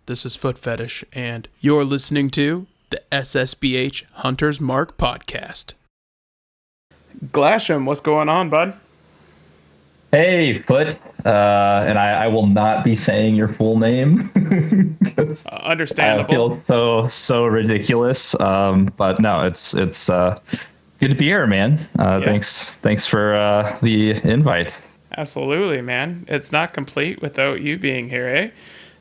This is Footfetish, and you're listening to the SSBH Hunter's Mark podcast. Glashim, what's going on, bud? Hey, Foot, and I will not be saying your full name. Understandable. I feel so ridiculous. But no, it's good to be here, man. Thanks for the invite. Absolutely, man. It's not complete without you being here, eh?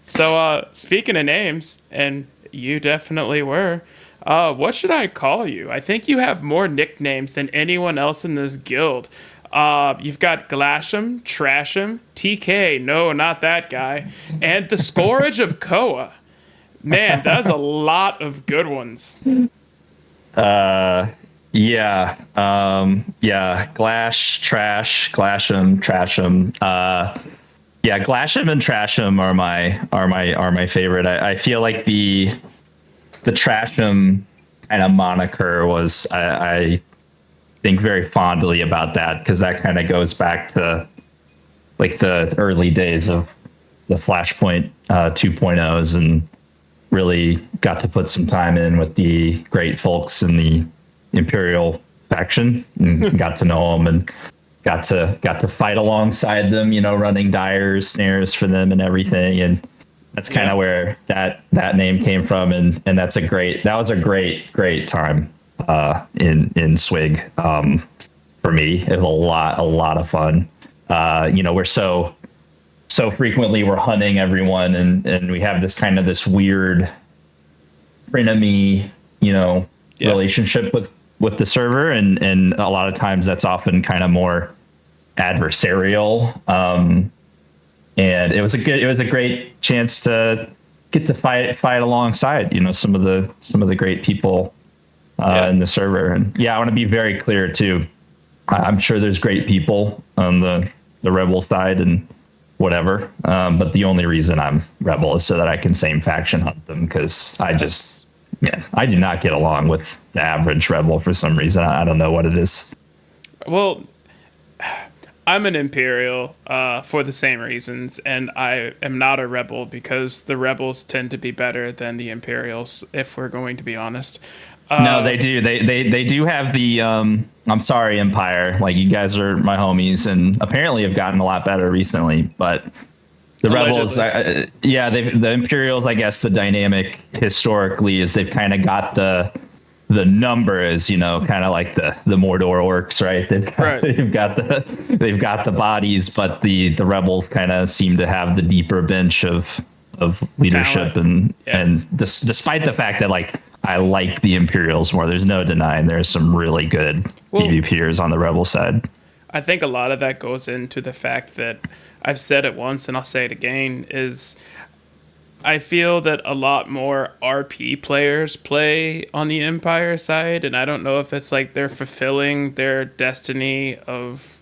So, speaking of names, and you definitely were, what should I call you? I think you have more nicknames than anyone else in this guild. You've got Glashim, Trashim, TK, no, not that guy, and the Scourge of Koa. Man, that's a lot of good ones. Yeah. Glash, Trash, Glashim, Trashim. Yeah, Glashim and Trashim are my favorite. I feel like the Trashim kind of moniker was I think very fondly about that, because that kind of goes back to like the early days of the Flashpoint 2.0s, and really got to put some time in with the great folks in the Imperial faction, and got to know them and got to fight alongside them, running dyers, snares for them and everything. And that's kind of where that name came from. And that was a great time in SWG for me. It was a lot of fun. We're so frequently we're hunting everyone, and we have this weird frenemy, relationship with the server, and a lot of times that's often kind of more adversarial. And it was a great chance to get to fight alongside, some of the great people in the server. And I want to be very clear too. I'm sure there's great people on the Rebel side and whatever. But the only reason I'm Rebel is so that I can same faction hunt them, because I do not get along with the average Rebel for some reason. I don't know what it is. Well, I'm an Imperial for the same reasons, and I am not a Rebel because the Rebels tend to be better than the Imperials, if we're going to be honest. No, they do. They do have the I'm sorry, Empire. Like, you guys are my homies, and apparently have gotten a lot better recently. But the Rebels, the Imperials, I guess the dynamic historically is they've kind of got the numbers, kind of like the Mordor orcs, right? They've got the bodies, but the Rebels kind of seem to have the deeper bench of leadership. Talent. And despite the fact that, like, I like the Imperials more, there's no denying there's some really good PvPers on the Rebel side. I think a lot of that goes into the fact that I've said it once and I'll say it again, is I feel that a lot more RP players play on the Empire side, and I don't know if it's like they're fulfilling their destiny of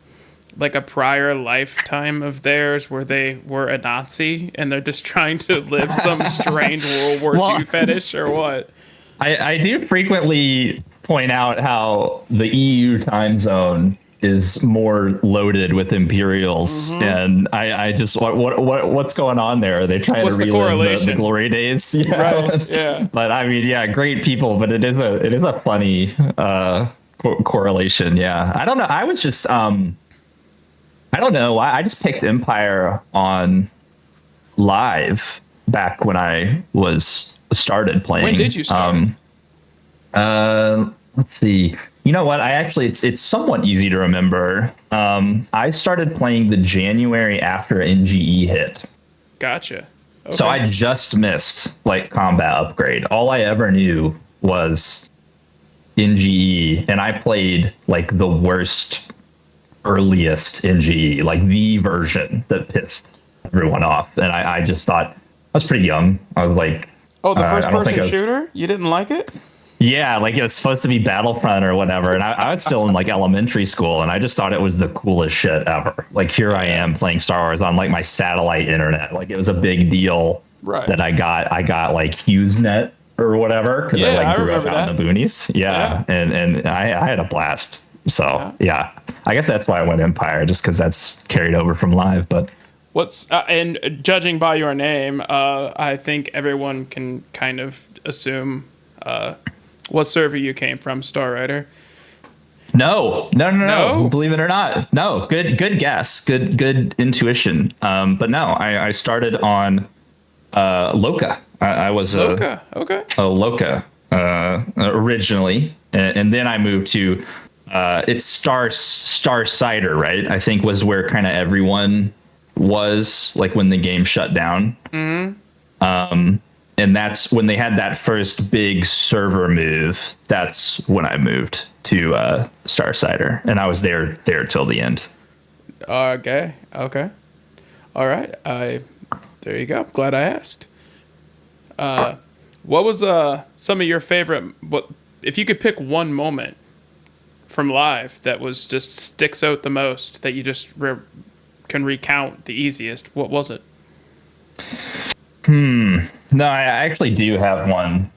like a prior lifetime of theirs where they were a Nazi and they're just trying to live some strange World War II fetish, or what. I do frequently point out how the EU time zone is more loaded with Imperials, and I just what's going on there? Are they trying to relive the glory days? Yeah. But I mean, great people, but it is a funny correlation. Yeah, I don't know. I was just I don't know. I just picked Empire on live back when I started playing. When did you start? Let's see. You know what? It's somewhat easy to remember. I started playing the January after NGE hit. Gotcha. Okay. So I just missed like combat upgrade. All I ever knew was NGE, and I played like the worst, earliest NGE, like the version that pissed everyone off. And I just thought, I was pretty young. I was like, the first person shooter? You didn't like it? Yeah, like it was supposed to be Battlefront or whatever. And I was still in like elementary school, and I just thought it was the coolest shit ever. Like, here I am playing Star Wars on like my satellite internet. Like, it was a big deal that I got like HughesNet or whatever, because I grew up out in the boonies. Yeah. And I had a blast. So I guess that's why I went Empire, just because that's carried over from live. But What's and judging by your name, I think everyone can kind of assume what server you came from, Star Rider. No, no, no, no. No. Believe it or not, no. Good guess. Good intuition. But no, I started on Loka. I was Loka. Okay. a Loka originally, and then I moved to it's Star Cider, right? I think was where kind of everyone was like when the game shut down. And that's when they had that first big server move. That's when I moved to Star Cider, and I was there till the end. Okay. Okay. All right. There you go. Glad I asked. What was some of your favorite? What if you could pick one moment from live that was just sticks out the most that you just can recount the easiest? What was it? No, I actually do have one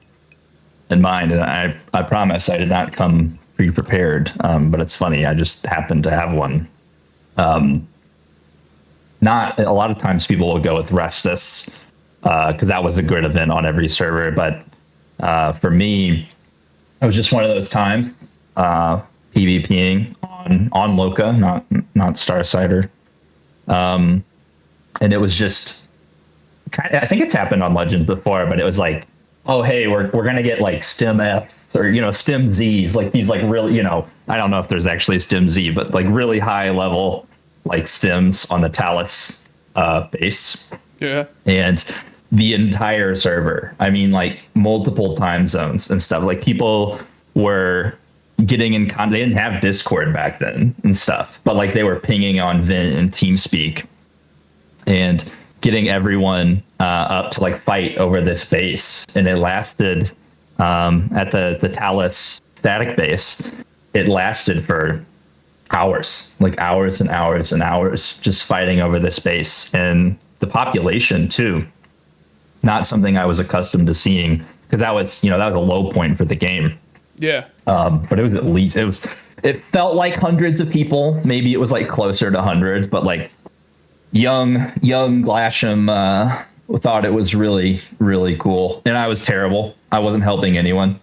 in mind, and I promise I did not come pre-prepared. But it's funny, I just happened to have one. Not a lot of times people will go with Restus because that was a good event on every server, but for me, it was just one of those times PvPing on Loka, not Star Cider, and it was just. I think it's happened on Legends before, but it was like, oh hey, we're gonna get like Stim Fs or Stim Zs, like these like really I don't know if there's actually Stim Z, but like really high level like stims on the Talus base. Yeah. And the entire server, I mean like multiple time zones and stuff. Like people were getting in they didn't have Discord back then and stuff, but like they were pinging on Vent and TeamSpeak and getting everyone up to like fight over this base, and it lasted at the Talus static base. It lasted for hours, like hours and hours and hours, just fighting over this base, and the population too. Not something I was accustomed to seeing because that was that was a low point for the game. Yeah. But it was at least it felt like hundreds of people. Maybe it was like closer to hundreds, but like. Young Glashim thought it was really, really cool, and I was terrible. I wasn't helping anyone,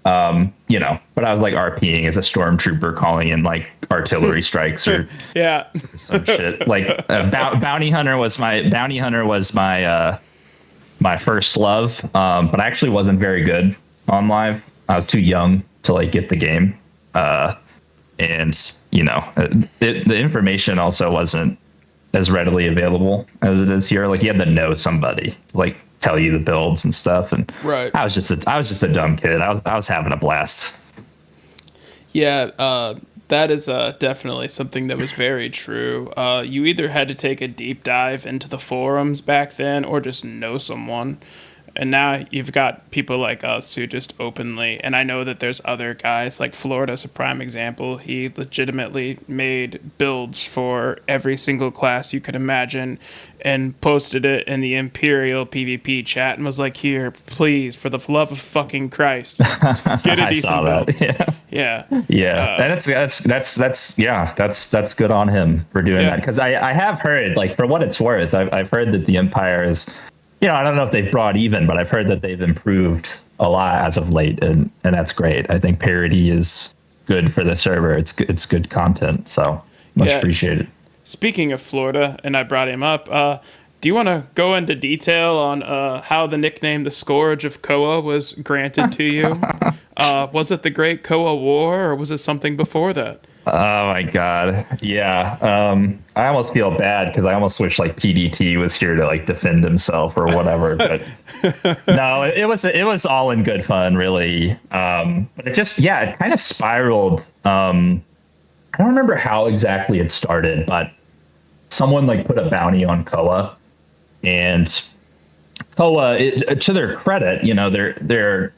but I was like RPing as a stormtrooper, calling in like artillery strikes or yeah, some shit. Like bounty hunter was my my first love, but I actually wasn't very good on live. I was too young to like get the game, and the information also wasn't as readily available as it is here. Like you had to know somebody to like tell you the builds and stuff. And right. I was just a dumb kid. I was having a blast. Yeah. That is definitely something that was very true. You either had to take a deep dive into the forums back then or just know someone. And now you've got people like us who just openly, and I know that there's other guys, like Florida's a prime example. He legitimately made builds for every single class you could imagine and posted it in the Imperial PvP chat and was like, here, please, for the love of fucking Christ, get a decent build. Yeah. And that's good on him for doing that. Because I have heard, like, for what it's worth, I've heard that the Empire is, I don't know if they've brought even, but I've heard that they've improved a lot as of late, and that's great. I think parity is good for the server. It's good content, so much appreciated. Speaking of Florida, and I brought him up, do you want to go into detail on how the nickname the Scourge of Koa was granted to you? Was it the Great Koa War, or was it something before that? Oh my god, yeah. I almost feel bad because I almost wish like PDT was here to like defend himself or whatever. But no, it was all in good fun, really. But it just it kind of spiraled. I don't remember how exactly it started, but someone like put a bounty on Koa, and Koa, to their credit, they're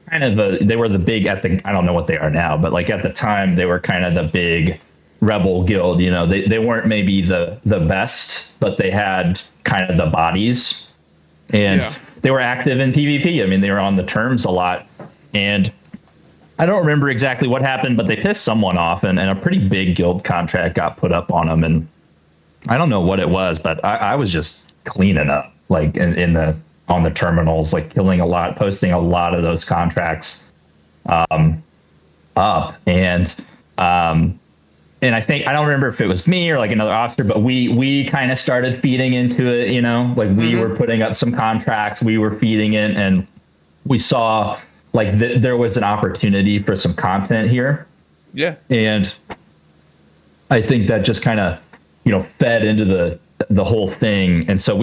kind of they were the big I don't know what they are now, but like at the time they were kind of the big rebel guild. They weren't maybe the best, but they had kind of the bodies, and they were active in PvP. I mean, they were on the terms a lot, and I don't remember exactly what happened, but they pissed someone off, and a pretty big guild contract got put up on them, and I don't know what it was, but I was just cleaning up like in the on the terminals, like killing a lot, posting a lot of those contracts up. And I think I don't remember if it was me or like another officer, but we kind of started feeding into it, like we were putting up some contracts, we were feeding it, and we saw like there was an opportunity for some content here. Yeah. And I think that just kind of, fed into the whole thing. And so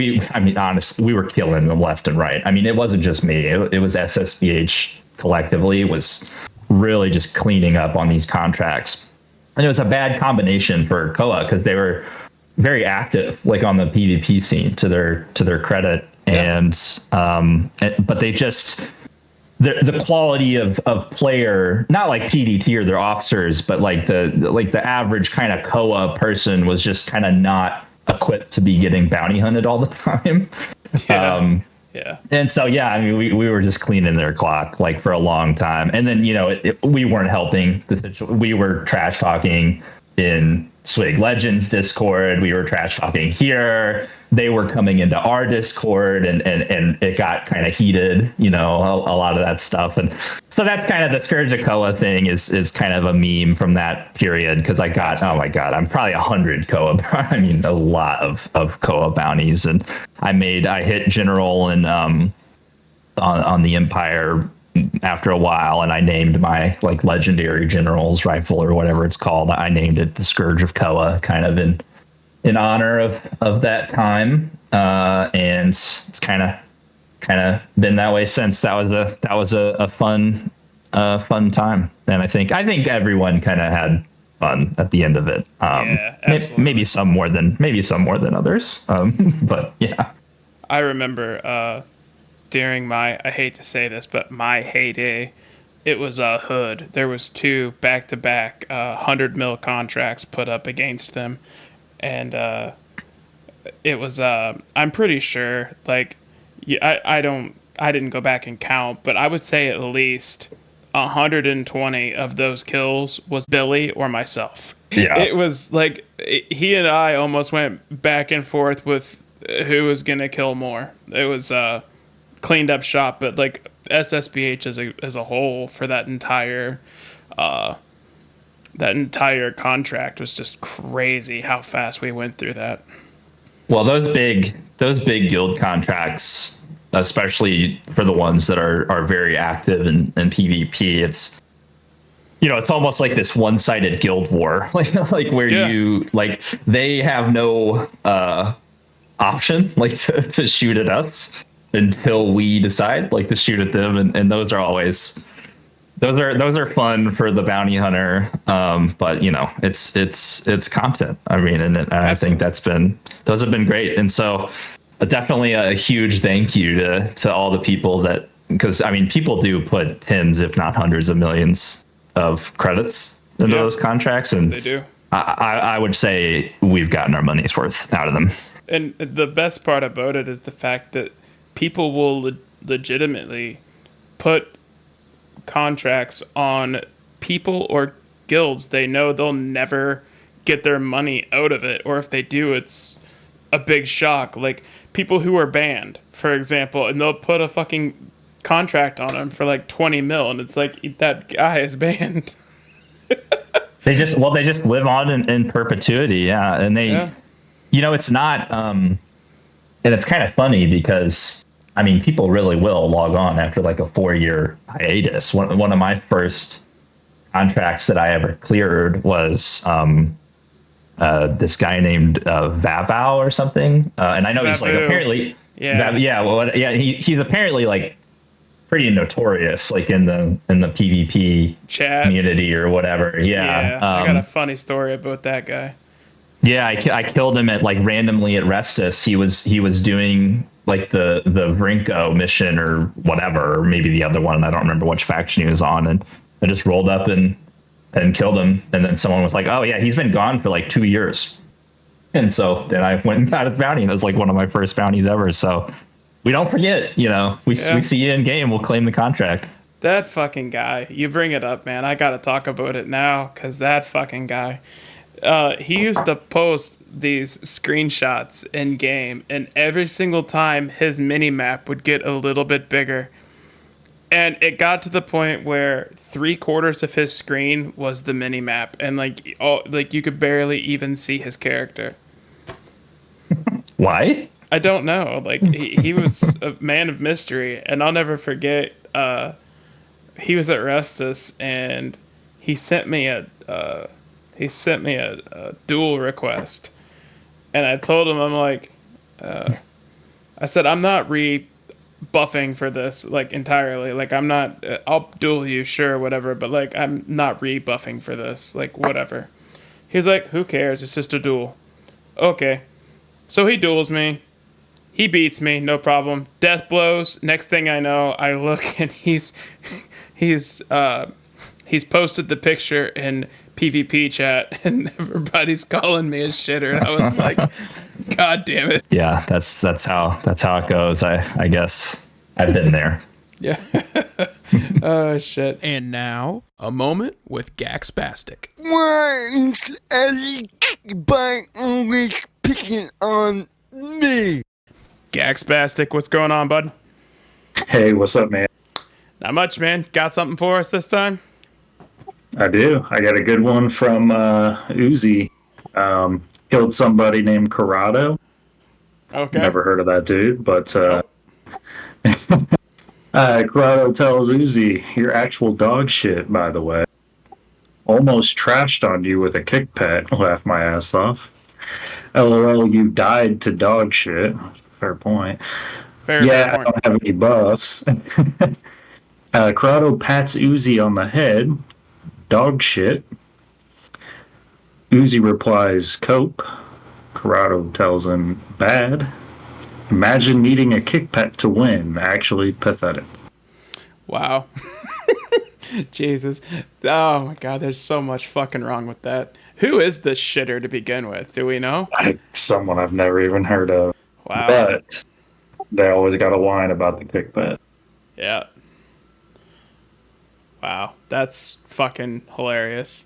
honestly, we were killing them left and right. I mean, it wasn't just me. It was SSBH collectively was really just cleaning up on these contracts. And it was a bad combination for Koa because they were very active, like on the PvP scene, to their credit. Yeah. But they just the quality of player, not like PDT or their officers, but like the average kind of Koa person was just kind of not equipped to be getting bounty hunted all the time. Yeah. Yeah. And so, yeah, I mean, we were just cleaning their clock like for a long time. And then, we weren't helping the situation. We were trash talking in SWG Legends Discord. We were trash talking here. They were coming into our Discord and it got kind of heated, a lot of that stuff. And so that's kind of the Scourge of Koa thing is kind of a meme from that period. Cause I got, oh my God, I'm probably 100 Koa. I mean, a lot of Koa bounties. And I hit General and, on the Empire after a while, and I named my like legendary general's rifle or whatever it's called. I named it the Scourge of Koa, kind of in honor of that time. And it's kind of been that way since. That was a fun time, and I think everyone kind of had fun at the end of it. Maybe some more than others. But yeah, I remember during my, I hate to say this, but my heyday, it was a hood. There was 2 back-to-back 100 mil contracts put up against them, and it was I'm pretty sure, like, I didn't go back and count, but I would say at least 120 of those kills was Billy or myself. Yeah, it was like he and I almost went back and forth with who was gonna kill more. It was cleaned up shop, but like SSBH as a whole for that entire contract was just crazy how fast we went through that. Well, those big guild contracts, especially for the ones that are very active in PvP, it's almost like this one-sided guild war, like where they have no option like to shoot at us until we decide like to shoot at them, and those are always those are fun for the bounty hunter, but it's content. I mean, and I think those have been great, and so definitely a huge thank you to all the people that, because I mean, people do put tens if not hundreds of millions of credits into those contracts, and they do. I would say we've gotten our money's worth out of them. And the best part about it is the fact that people will legitimately put contracts on people or guilds they know they'll never get their money out of it, or if they do, it's a big shock. Like people who are banned, for example, and they'll put a fucking contract on them for like 20 mil, and it's like, that guy is banned. They just live on in perpetuity. Yeah. And it's not, and it's kind of funny because I mean, people really will log on after like a 4-year hiatus. One of my first contracts that I ever cleared was this guy named Vavau or something. And I know Vavau. He's like apparently, he's apparently like pretty notorious, like in the PvP chat community or whatever. Yeah, I got a funny story about that guy. Yeah, I killed him at like randomly at Restus. He was doing like the Vrinko mission or whatever, or maybe the other one. I don't remember which faction he was on, and I just rolled up and killed him. And then someone was like, "Oh yeah, he's been gone for like 2 years." And so then I went and got his bounty. And it was like one of my first bounties ever. So we don't forget, we see you in game, we'll claim the contract. That fucking guy, you bring it up, man. I gotta talk about it now, because that fucking guy, He used to post these screenshots in game, and every single time his mini map would get a little bit bigger. And it got to the point where 3/4 of his screen was the mini map, and like you could barely even see his character. Why? I don't know. Like he was a man of mystery, and I'll never forget. He was at Restus, and he sent me a duel request, and I told him, I'm like, I said I'm not buffing for this like entirely. Like I'm not. I'll duel you, sure, whatever, but like I'm not rebuffing for this. Like whatever. He's like, who cares? It's just a duel. Okay. So he duels me. He beats me, no problem. Death blows. Next thing I know, I look and he's posted the picture in PvP chat, and everybody's calling me a shitter. And I was like, God damn it. Yeah, that's how it goes. I guess I've been there. Yeah. Oh shit. And now a moment with Gax Bastic. Why is everybody always picking on me? Gax Bastic, what's going on, bud? Hey, what's up, man? Not much, man. Got something for us this time? I do. I got a good one from Uzi. Killed somebody named Corrado. Okay. Never heard of that dude, but Corrado tells Uzi, "You're actual dog shit, by the way. Almost trashed on you with a kick pet. Laugh my ass off. LOL, you died to dog shit." Fair point. Fair I point. don't have any buffs. Corrado pats Uzi on the head. Dog shit. Uzi replies, "Cope." Corrado tells him, "Bad. Imagine needing a kick pet to win. Actually pathetic." Wow. Jesus. Oh my god, there's so much fucking wrong with that. Who is this shitter to begin with? Do we know? Someone I've never even heard of. Wow. But they always got a whine about the kick pet. Yeah. Wow. That's fucking hilarious.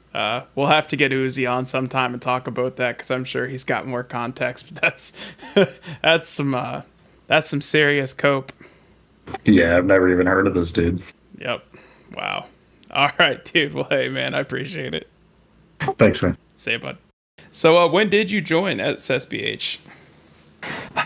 We'll have to get Uzi on sometime and talk about that, because I'm sure he's got more context. But that's some serious cope. Yeah, I've never even heard of this dude. Yep. Wow. All right, dude. Well, hey, man, I appreciate it. Thanks, man. Say it, bud. So, when did you join at SSBH?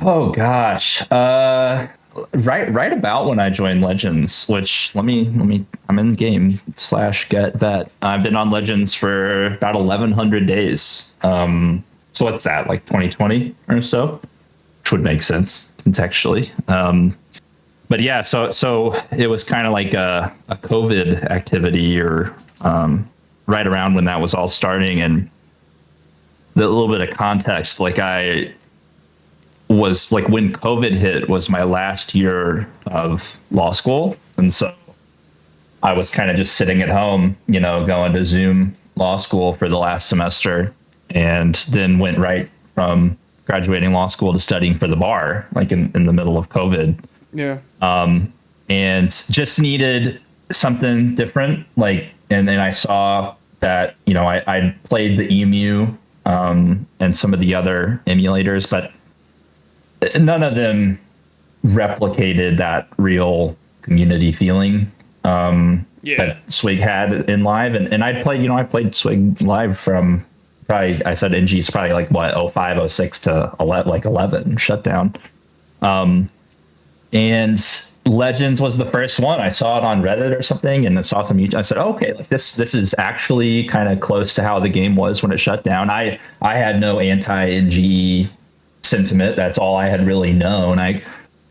Oh gosh. Right about when I joined Legends, which I'm in game /get that. I've been on Legends for about 1,100 days. So what's that, like 2020 or so? Which would make sense contextually. But yeah, so it was kind of like a COVID activity, or right around when that was all starting. And the little bit of context, like I was like, when COVID hit was my last year of law school. And so I was kind of just sitting at home, going to Zoom law school for the last semester, and then went right from graduating law school to studying for the bar, like in the middle of COVID. Yeah. And just needed something different. Like, and then I saw that, I played the EMU, and some of the other emulators, but none of them replicated that real community feeling that SWG had in live. And I played SWG live from probably, I said NG's probably like what, 05, 06 to 11 shutdown. And Legends was the first one. I saw it on Reddit or something, and I saw some YouTube. I said, okay, like this is actually kind of close to how the game was when it shut down. I had no anti-NG sentiment. That's all I had really known.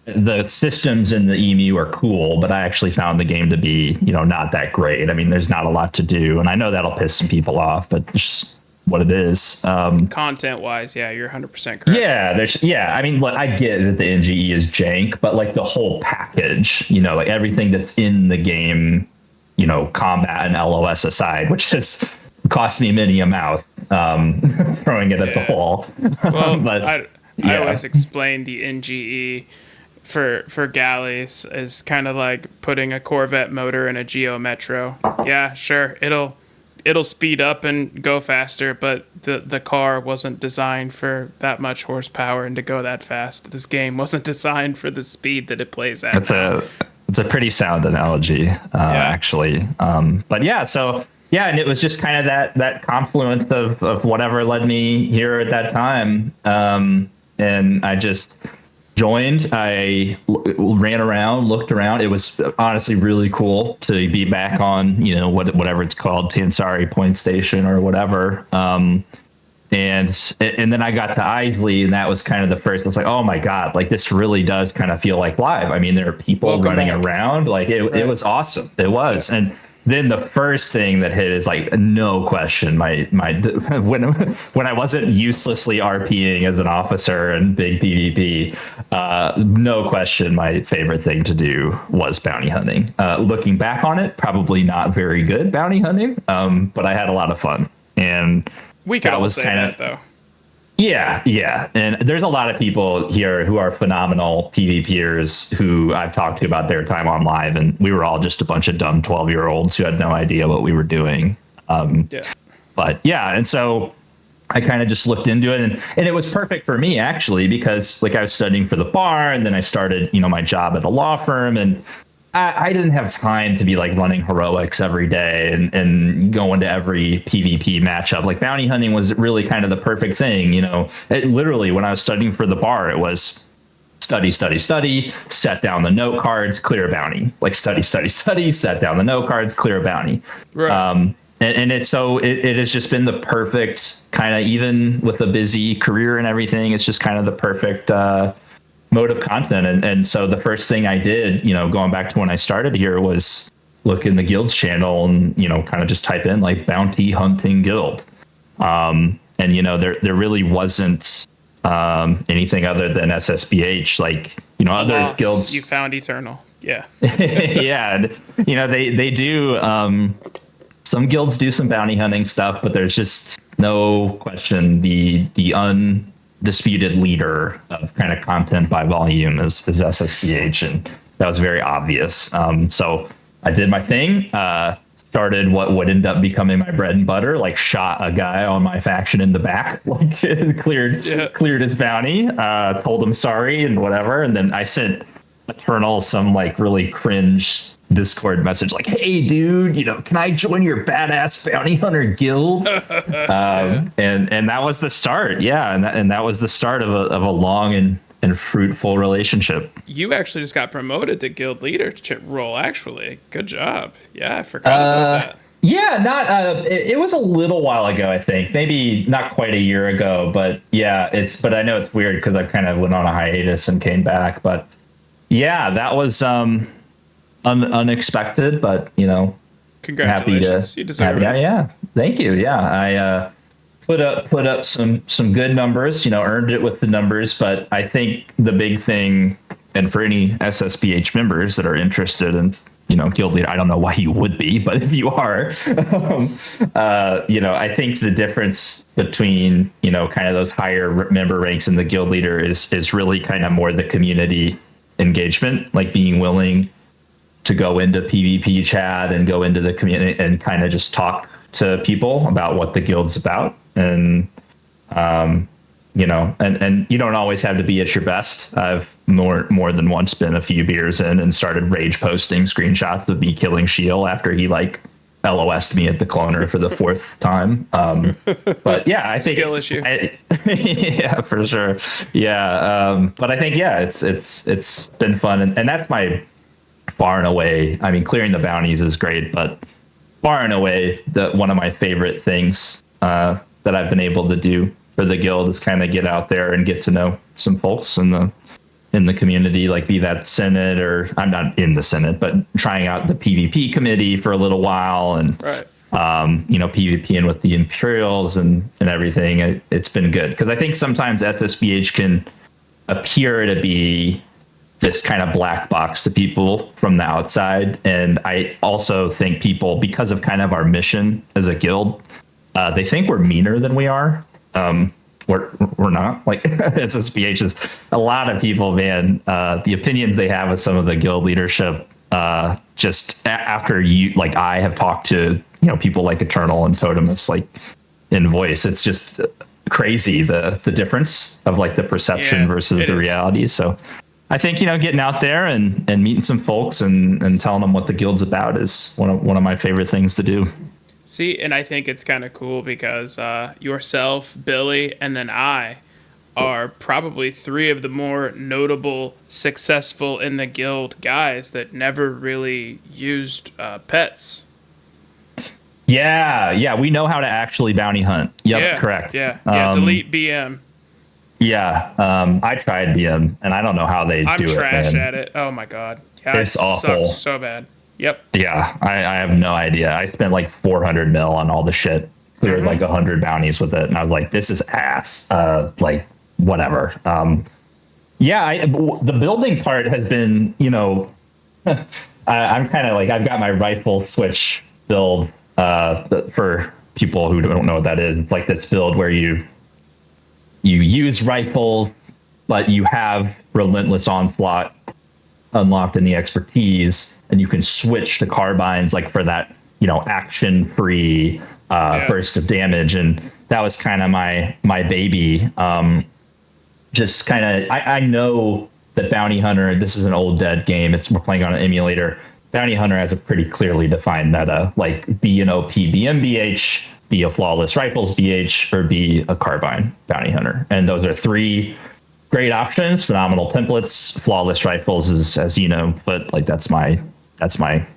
The systems in the EMU are cool, but I actually found the game to be, not that great. I mean, there's not a lot to do, and I know that'll piss some people off, but it's just what it is. Content wise, yeah, you're 100% correct. I mean, look, I get that the NGE is jank, but like the whole package, like everything that's in the game, combat and LOS aside, which has cost me many a mouth, throwing it at the wall. Well, but I always explain the NGE for galleys is kind of like putting a Corvette motor in a Geo Metro. Yeah, sure, it'll it'll speed up and go faster, but the car wasn't designed for that much horsepower and to go that fast. This game wasn't designed for the speed that it plays at. It's a pretty sound analogy, actually. But yeah, so yeah, and it was just kind of that confluence of whatever led me here at that time. And I just joined. I ran around, looked around. It was honestly really cool to be back on, whatever it's called, Tansari Point Station or whatever. And then I got to Isley, and that was kind of the first. I was like, oh my god, like this really does kind of feel like live. I mean, there are people running around. Like it was awesome. It was, and then the first thing that hit is like no question. My when I wasn't uselessly RPing as an officer and big PvP, no question, my favorite thing to do was bounty hunting. Looking back on it, probably not very good bounty hunting, but I had a lot of fun, and we can all say that though. Yeah. And there's a lot of people here who are phenomenal PvPers who I've talked to about their time on live, and we were all just a bunch of dumb 12-year-olds who had no idea what we were doing. But yeah, and so I kind of just looked into it, and it was perfect for me actually, because like I was studying for the bar, and then I started, my job at a law firm, and I didn't have time to be like running heroics every day and going to every PvP matchup. Like bounty hunting was really kind of the perfect thing. It literally, when I was studying for the bar, it was study, set down the note cards, clear a bounty. Like study, set down the note cards, clear a bounty. Right. And it has just been the perfect kind of, even with a busy career and everything, it's just kind of the perfect mode of content. And so the first thing I did, going back to when I started here, was look in the guild's channel and, kind of just type in like bounty hunting guild. And, there really wasn't anything other than SSBH, like, other guilds. You found Eternal. Yeah. Yeah. And, they do, some guilds do some bounty hunting stuff, but there's just no question the undisputed leader of kind of content by volume is SSBH, and that was very obvious. So I did my thing, started what would end up becoming my bread and butter, like shot a guy on my faction in the back, like cleared his bounty, told him sorry and whatever, and then I sent Eternal some like really cringe Discord message like, hey dude, can I join your badass bounty hunter guild? And that was the start. Yeah. And that was the start of a long and fruitful relationship. You actually just got promoted to guild leadership role, actually. Good job. Yeah, I forgot about that. Yeah, it was a little while ago, I think. Maybe not quite a year ago, but yeah, but I know it's weird because I kind of went on a hiatus and came back. But yeah, that was unexpected, but congratulations, you deserve it. Yeah, thank you. Yeah, I put up some good numbers, earned it with the numbers, but I think the big thing, and for any SSBH members that are interested in guild leader, I don't know why you would be, but if you are, I think the difference between kind of those higher member ranks and the guild leader is really kind of more the community engagement, like being willing to go into PvP chat and go into the community and kind of just talk to people about what the guild's about. And, and you don't always have to be at your best. I've more than once been a few beers in and started rage posting screenshots of me killing Shield after he like LOS'd me at the cloner for the fourth time. But yeah, I think skill issue. Yeah, for sure. Yeah. But I think, yeah, it's been fun. And that's my far and away. I mean, clearing the bounties is great, but far and away, one of my favorite things that I've been able to do for the guild is kind of get out there and get to know some folks in the community, like be that Senate, or I'm not in the Senate, but trying out the PvP committee for a little while, and right. PvPing with the Imperials and everything. It's been good because I think sometimes SSBH can appear to be this kind of black box to people from the outside. And I also think people, because of kind of our mission as a guild, they think we're meaner than we are. We're not. Like SSBH is a lot of people, man. The opinions they have of some of the guild leadership just after I have talked to people like Eternal and Totemus like in voice, it's just crazy the difference of like the perception versus the reality. So I think getting out there and meeting some folks and telling them what the guild's about is one of my favorite things to do. See, and I think it's kind of cool because yourself, Billy, and then I are probably three of the more notable, successful in the guild guys that never really used pets. Yeah, we know how to actually bounty hunt. Yep, correct. Yeah, delete BM. Yeah, I tried BM, and I don't know how they do it. I'm trash at it. Oh my god, yeah, it's awful. So bad. Yep. Yeah, I have no idea. I spent like 400 mil on all the shit, cleared like 100 bounties with it, and I was like, this is ass. Like whatever. The building part has been, I'm kind of like, I've got my rifle switch build. For people who don't know what that is, it's like this build where you use rifles, but you have Relentless Onslaught unlocked in the expertise, and you can switch to carbines like for that action free burst of damage. And that was kind of my baby. Just kind of I know that Bounty Hunter, this is an old dead game, we're playing on an emulator. Bounty Hunter has a pretty clearly defined meta, like be an OP BMBH, be a flawless rifles BH, or be a carbine Bounty Hunter. And those are three great options, phenomenal templates. Flawless rifles is, as you know, but like that's my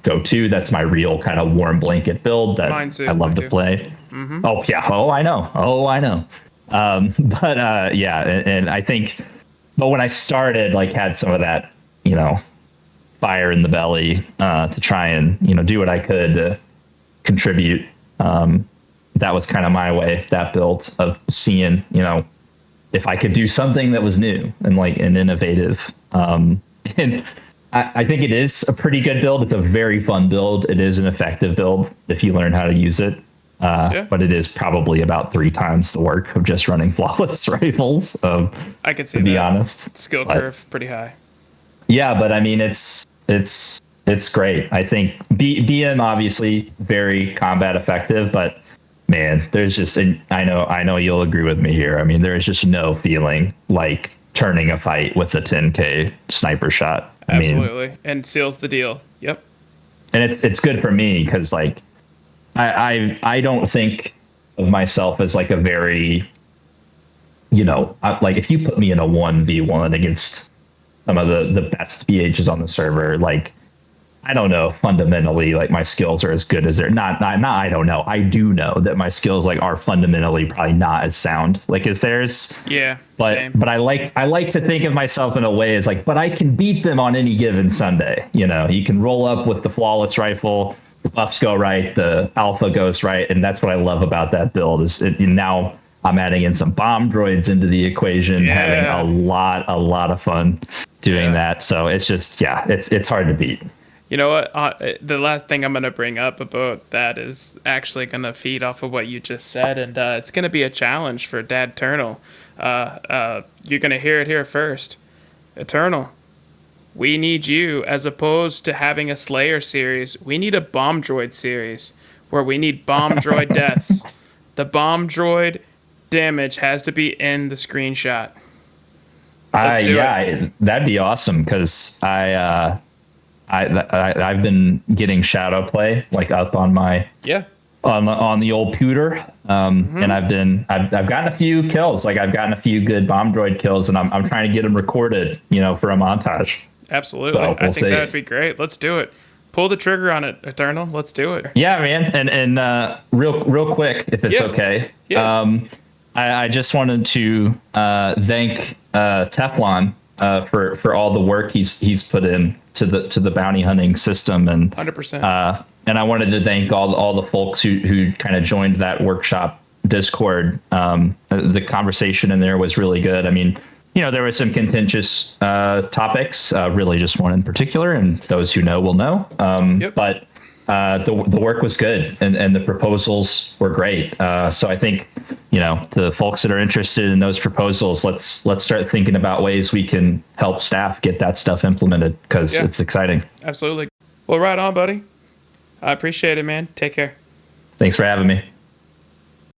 go-to. That's my real kind of warm blanket build that I love to play. Mm-hmm. Oh yeah. Oh, I know. And I think, but when I started, like had some of that, fire in the belly to try and do what I could to contribute. That was kind of my way, that build of seeing if I could do something that was new and innovative. And I think it is a pretty good build. It's a very fun build. It is an effective build if you learn how to use it. But it is probably about 3 times the work of just running flawless rifles. I can see to be honest, skill curve pretty high. Yeah, but I mean, it's great. I think BM obviously very combat effective, but man, there's just, and I know you'll agree with me here. I mean, there is just no feeling like turning a fight with a 10K sniper shot. Absolutely, and seals the deal. Yep. And it's good for me because like I don't think of myself as like a very, like if you put me in a 1v1 against some of the best BHs on the server, like, I don't know, fundamentally, like my skills are as good as they're not. I don't know. I do know that my skills like are fundamentally probably not as sound like as theirs. Yeah. But same. But I like to think of myself in a way as like, but I can beat them on any given Sunday. You can roll up with the flawless rifle, the buffs go right, the alpha goes right, and that's what I love about that build is now I'm adding in some bomb droids into the equation, having a lot of fun doing that. So it's just, it's hard to beat. You know what? The last thing I'm going to bring up about that is actually going to feed off of what you just said, and it's going to be a challenge for Dad Eternal. You're going to hear it here first. Eternal, we need you, as opposed to having a Slayer series, we need a bomb droid series where we need bomb droid deaths. The bomb droid damage has to be in the screenshot. Let's do it. That'd be awesome because I've been getting shadow play like up on my on the old pewter, and I've gotten a few kills. Like I've gotten a few good bomb droid kills, and I'm trying to get them recorded, for a montage. Absolutely, so I think that'd be great. Let's do it. Pull the trigger on it, Eternal. Let's do it. Yeah, man. And real quick, if it's okay. Yeah. I just wanted to thank Teflon for all the work he's put in to the bounty hunting system, and 100%. And I wanted to thank all the folks who kind of joined that workshop Discord. The conversation in there was really good. I mean, there were some contentious topics, really just one in particular, and those who know will know. But the work was good, and the proposals were great. So I think, the folks that are interested in those proposals, let's start thinking about ways we can help staff get that stuff implemented because it's exciting. Absolutely. Well, right on, buddy. I appreciate it, man. Take care. Thanks for having me.